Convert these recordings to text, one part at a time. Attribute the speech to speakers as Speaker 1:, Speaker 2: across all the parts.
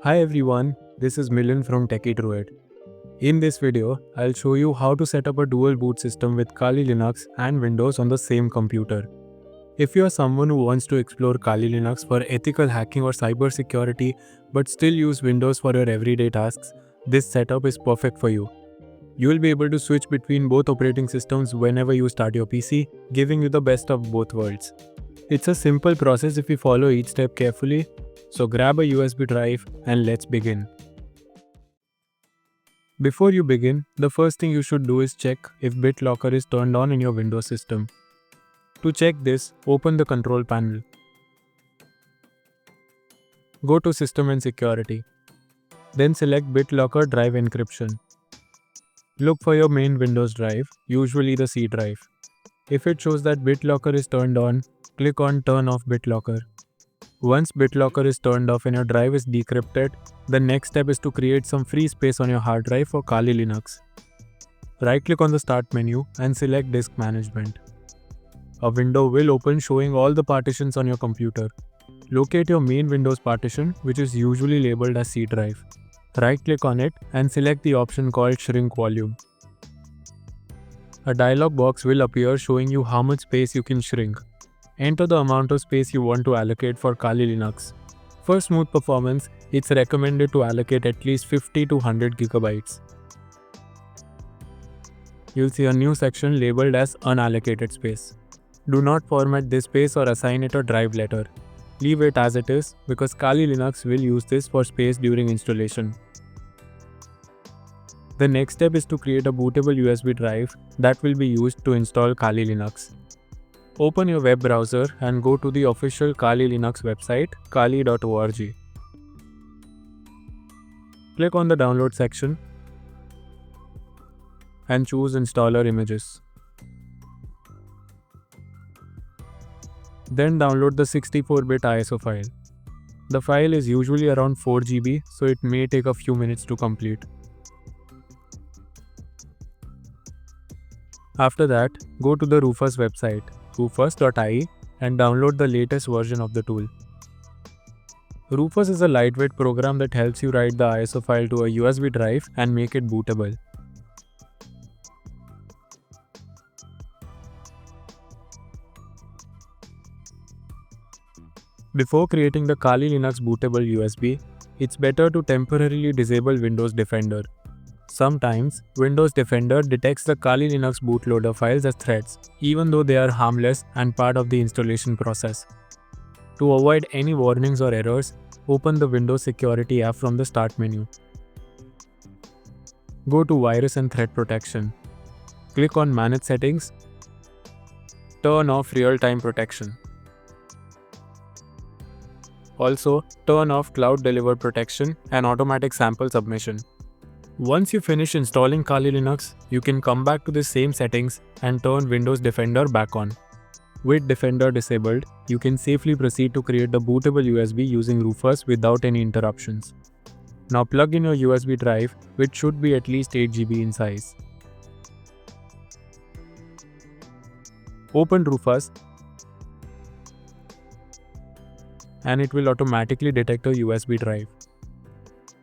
Speaker 1: Hi everyone, this is Milan from Techie Druid. In this video, I'll show you how to set up a dual boot system with Kali Linux and Windows on the same computer. If you are someone who wants to explore Kali Linux for ethical hacking or cybersecurity but still use Windows for your everyday tasks, this setup is perfect for you. You will be able to switch between both operating systems whenever you start your PC, giving you the best of both worlds. It's a simple process if you follow each step carefully, so grab a USB drive and let's begin. Before you begin, the first thing you should do is check if BitLocker is turned on in your Windows system. To check this, open the control panel. Go to System and Security. Then select BitLocker Drive Encryption. Look for your main Windows drive, usually the C drive. If it shows that BitLocker is turned on, click on Turn off BitLocker. Once BitLocker is turned off and your drive is decrypted, the next step is to create some free space on your hard drive for Kali Linux. Right-click on the Start menu and select Disk Management. A window will open showing all the partitions on your computer. Locate your main Windows partition, which is usually labeled as C drive. Right-click on it and select the option called Shrink Volume. A dialog box will appear showing you how much space you can shrink. Enter the amount of space you want to allocate for Kali Linux. For smooth performance, it's recommended to allocate at least 50 to 100 gigabytes. You'll see a new section labeled as Unallocated Space. Do not format this space or assign it a drive letter. Leave it as it is because Kali Linux will use this for space during installation. The next step is to create a bootable USB drive that will be used to install Kali Linux. Open your web browser and go to the official Kali Linux website, kali.org. Click on the download section and choose Installer Images. Then download the 64-bit ISO file. The file is usually around 4 GB, so it may take a few minutes to complete. After that, go to the Rufus website, rufus.ie, and download the latest version of the tool. Rufus is a lightweight program that helps you write the ISO file to a USB drive and make it bootable. Before creating the Kali Linux bootable USB, it's better to temporarily disable Windows Defender. Sometimes, Windows Defender detects the Kali Linux bootloader files as threats, even though they are harmless and part of the installation process. To avoid any warnings or errors, open the Windows Security app from the Start menu. Go to Virus and Threat Protection. Click on Manage Settings. Turn off Real-Time Protection. Also, turn off Cloud Delivered Protection and Automatic Sample Submission. Once you finish installing Kali Linux, you can come back to the same settings and turn Windows Defender back on. With Defender disabled, you can safely proceed to create the bootable USB using Rufus without any interruptions. Now plug in your USB drive, which should be at least 8 GB in size. Open Rufus and it will automatically detect a USB drive.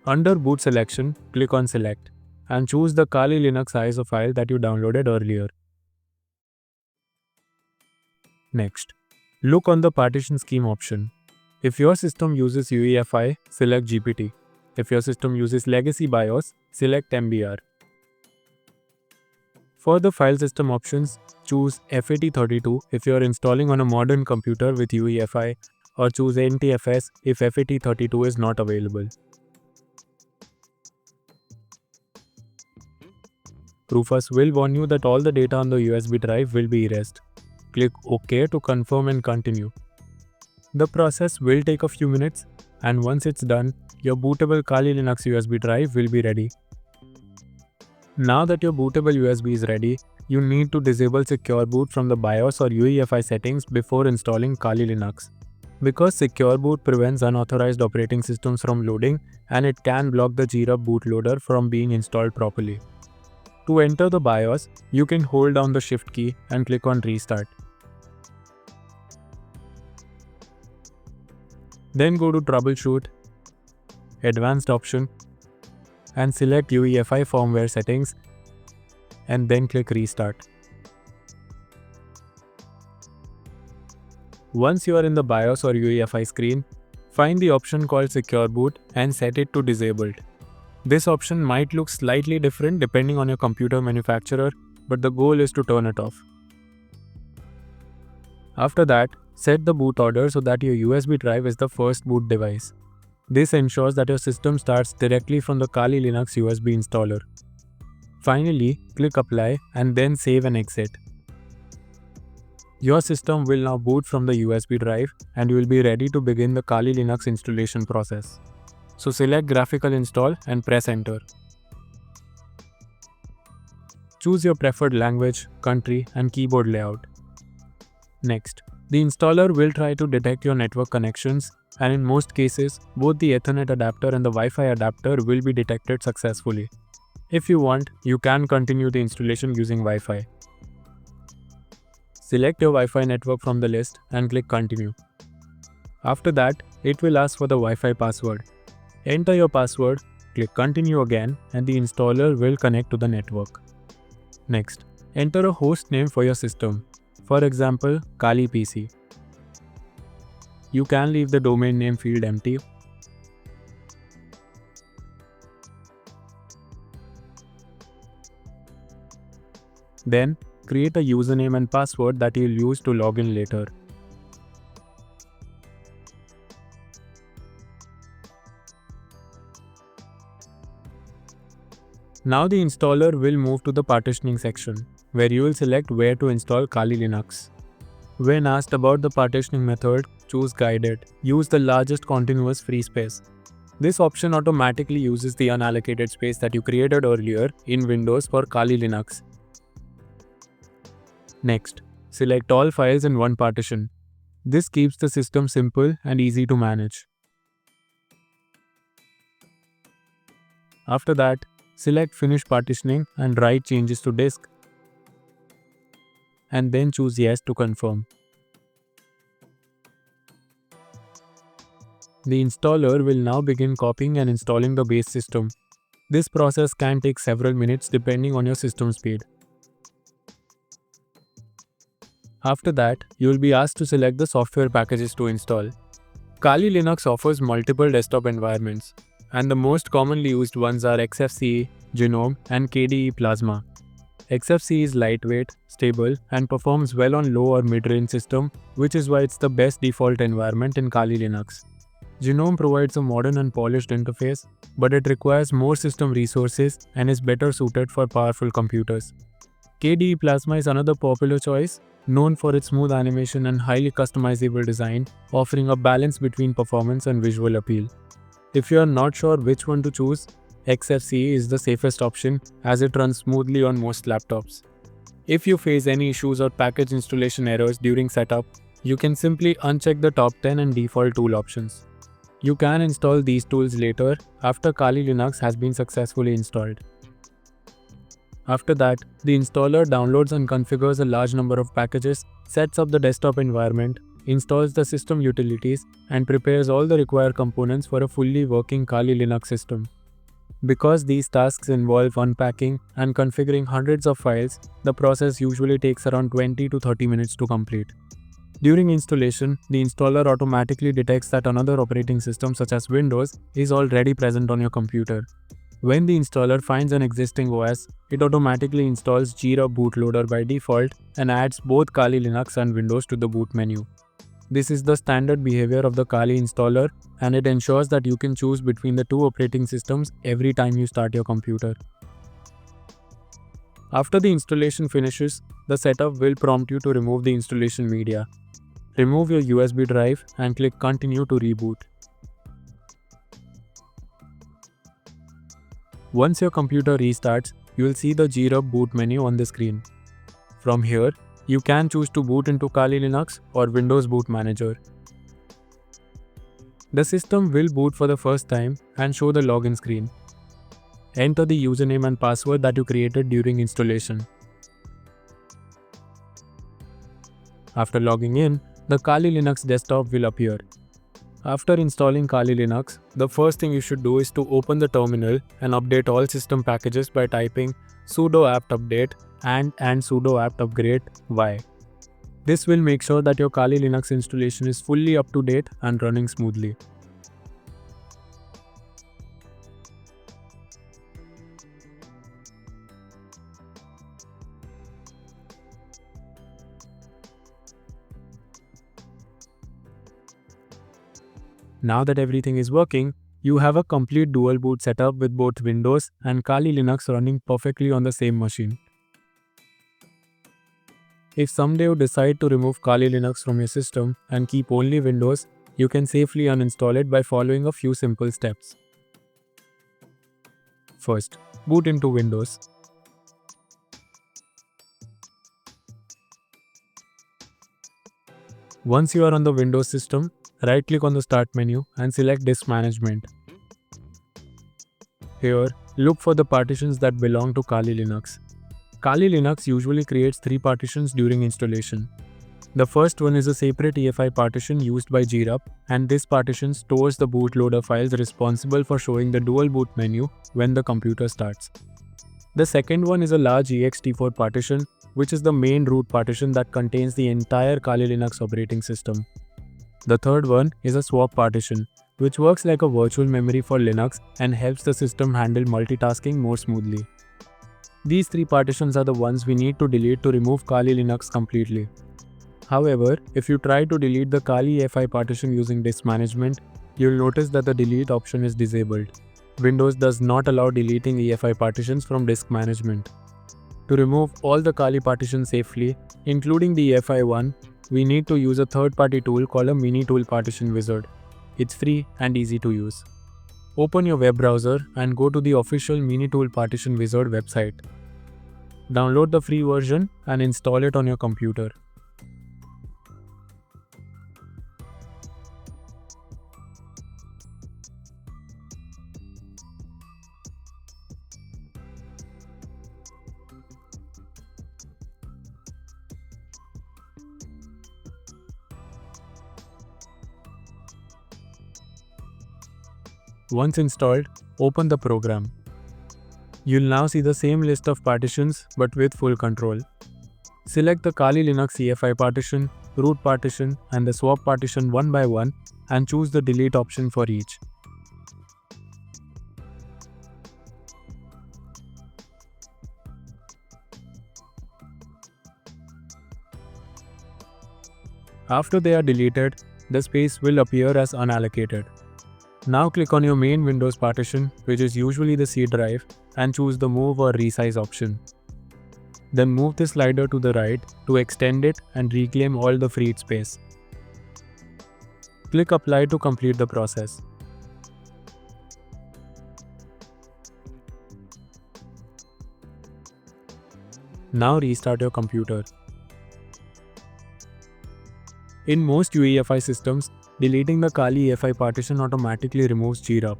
Speaker 1: Under Boot Selection, click on Select and choose the Kali Linux ISO file that you downloaded earlier. Next, look on the Partition Scheme option. If your system uses UEFI, select GPT. If your system uses Legacy BIOS, select MBR. For the file system options, choose FAT32 if you are installing on a modern computer with UEFI, or choose NTFS if FAT32 is not available. Rufus will warn you that all the data on the USB drive will be erased. Click OK to confirm and continue. The process will take a few minutes, and once it's done, your bootable Kali Linux USB drive will be ready. Now that your bootable USB is ready, you need to disable Secure Boot from the BIOS or UEFI settings before installing Kali Linux. Because Secure Boot prevents unauthorized operating systems from loading, and it can block the GRUB bootloader from being installed properly. To enter the BIOS, you can hold down the Shift key and click on Restart. Then go to Troubleshoot Advanced option, and select UEFI firmware settings, and then click Restart. Once you are in the BIOS or UEFI screen, find the option called Secure Boot and set it to Disabled. This option might look slightly different depending on your computer manufacturer, but the goal is to turn it off. After that, set the boot order so that your USB drive is the first boot device. This ensures that your system starts directly from the Kali Linux USB installer. Finally, click Apply and then Save and Exit. Your system will now boot from the USB drive and you will be ready to begin the Kali Linux installation process. So select Graphical Install and press Enter. Choose your preferred language, country, and keyboard layout. Next, the installer will try to detect your network connections, and in most cases, both the Ethernet adapter and the Wi-Fi adapter will be detected successfully. If you want, you can continue the installation using Wi-Fi. Select your Wi-Fi network from the list and click Continue. After that, it will ask for the Wi-Fi password. Enter your password, click Continue again, and the installer will connect to the network. Next, enter a host name for your system. For example, Kali PC. You can leave the domain name field empty. Then, create a username and password that you'll use to log in later. Now the installer will move to the partitioning section, where you will select where to install Kali Linux. When asked about the partitioning method, choose Guided. Use the largest continuous free space. This option automatically uses the unallocated space that you created earlier in Windows for Kali Linux. Next, select all files in one partition. This keeps the system simple and easy to manage. After that, select Finish Partitioning and write changes to disk, and then choose Yes to confirm. The installer will now begin copying and installing the base system. This process can take several minutes depending on your system speed. After that, you will be asked to select the software packages to install. Kali Linux offers multiple desktop environments, and the most commonly used ones are XFCE, Genome, and KDE Plasma. XFCE is lightweight, stable, and performs well on low or mid-range system, which is why it's the best default environment in Kali Linux. Genome provides a modern and polished interface, but it requires more system resources and is better suited for powerful computers. KDE Plasma is another popular choice, known for its smooth animation and highly customizable design, offering a balance between performance and visual appeal. If you are not sure which one to choose, XFCE is the safest option as it runs smoothly on most laptops. If you face any issues or package installation errors during setup, you can simply uncheck the top 10 and default tool options. You can install these tools later after Kali Linux has been successfully installed. After that, the installer downloads and configures a large number of packages, sets up the desktop environment, installs the system utilities, and prepares all the required components for a fully working Kali Linux system. Because these tasks involve unpacking and configuring hundreds of files, the process usually takes around 20 to 30 minutes to complete. During installation, the installer automatically detects that another operating system such as Windows is already present on your computer. When the installer finds an existing OS, it automatically installs Jira bootloader by default and adds both Kali Linux and Windows to the boot menu. This is the standard behavior of the Kali installer, and it ensures that you can choose between the two operating systems every time you start your computer. After the installation finishes, the setup will prompt you to remove the installation media. Remove your USB drive and click Continue to reboot. Once your computer restarts, you will see the Jira boot menu on the screen. From here, you can choose to boot into Kali Linux or Windows Boot Manager. The system will boot for the first time and show the login screen. Enter the username and password that you created during installation. After logging in, the Kali Linux desktop will appear. After installing Kali Linux, the first thing you should do is to open the terminal and update all system packages by typing sudo apt update and sudo apt upgrade y. This will make sure that your Kali Linux installation is fully up to date and running smoothly. Now that everything is working, you have a complete dual boot setup with both Windows and Kali Linux running perfectly on the same machine. If someday you decide to remove Kali Linux from your system and keep only Windows, you can safely uninstall it by following a few simple steps. First, boot into Windows. Once you are on the Windows system, right-click on the Start menu and select Disk Management. Here, look for the partitions that belong to Kali Linux. Kali Linux usually creates 3 partitions during installation. The first one is a separate EFI partition used by GRUB, and this partition stores the bootloader files responsible for showing the dual boot menu when the computer starts. The second one is a large ext4 partition, which is the main root partition that contains the entire Kali Linux operating system. The third one is a swap partition, which works like a virtual memory for Linux and helps the system handle multitasking more smoothly. These 3 partitions are the ones we need to delete to remove Kali Linux completely. However, if you try to delete the Kali EFI partition using disk management, you'll notice that the delete option is disabled. Windows does not allow deleting EFI partitions from disk management. To remove all the Kali partitions safely, including the EFI one, we need to use a third-party tool called a Mini Tool Partition Wizard. It's free and easy to use. Open your web browser and go to the official Mini Tool Partition Wizard website. Download the free version and install it on your computer. Once installed, open the program. You'll now see the same list of partitions but with full control. Select the Kali Linux EFI partition, root partition, and the swap partition one by one and choose the delete option for each. After they are deleted, the space will appear as unallocated. Now click on your main Windows partition, which is usually the C drive, and choose the Move or Resize option. Then move the slider to the right to extend it and reclaim all the freed space. Click Apply to complete the process. Now restart your computer. In most UEFI systems, deleting the Kali EFI partition automatically removes GRUB.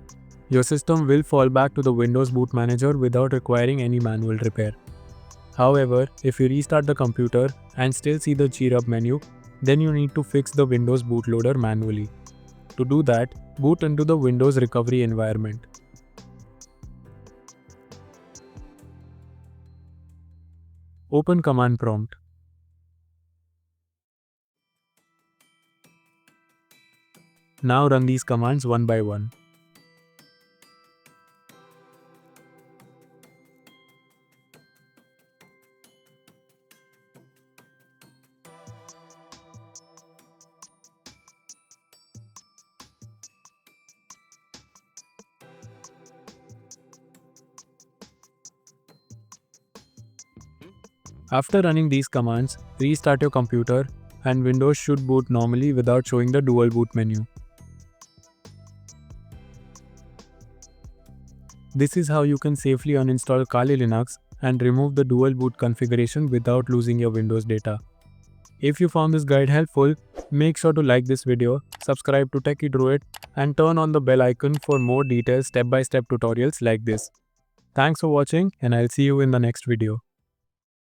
Speaker 1: Your system will fall back to the Windows Boot Manager without requiring any manual repair. However, if you restart the computer and still see the GRUB menu, then you need to fix the Windows bootloader manually. To do that, boot into the Windows recovery environment. Open Command Prompt. Now run these commands one by one. After running these commands, restart your computer and Windows should boot normally without showing the dual boot menu. This is how you can safely uninstall Kali Linux and remove the dual boot configuration without losing your Windows data. If you found this guide helpful, make sure to like this video, subscribe to Techie Druid, and turn on the bell icon for more detailed step-by-step tutorials like this. Thanks for watching, and I'll see you in the next video.